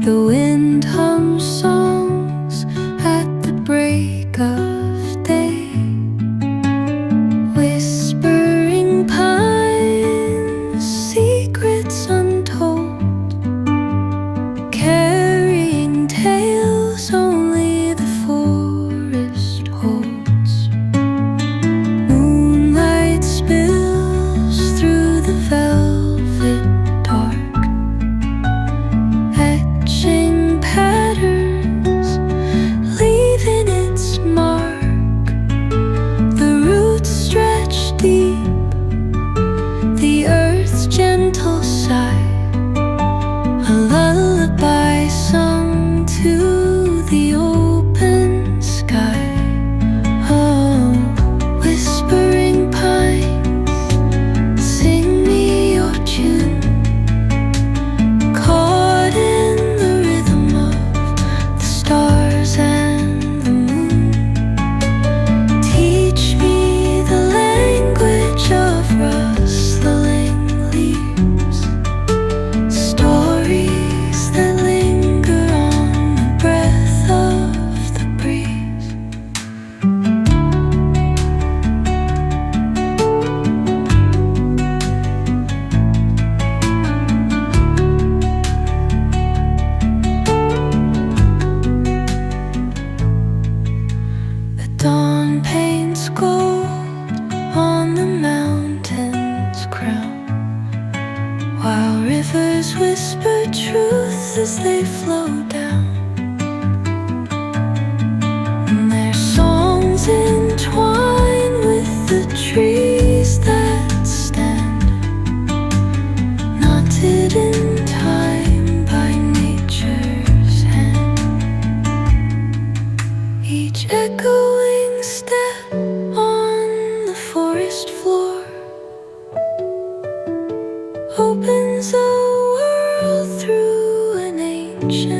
The wind hums songs at the break of day, whispering pines, secrets untold, carrying tales only the forest holds. Moonlight spills through the velvet dark, etching patterns, leaving its mark. The roots stretch deep, the earth's gentle sigh, a lullaby sung to the open sky. Oh, whispering pines, sing me your tune, caught in the rhythm of the stars and the moon. Teach me the language of rustling leaves, stories that linger on the breath of the breeze. The dawn paints gold on the mountain's crown, while rivers whisper truth as they flow down. And their songs entwine with the trees that stand, knotted in time by nature's hand. Each echoing step on the forest floor opens a world through an ancient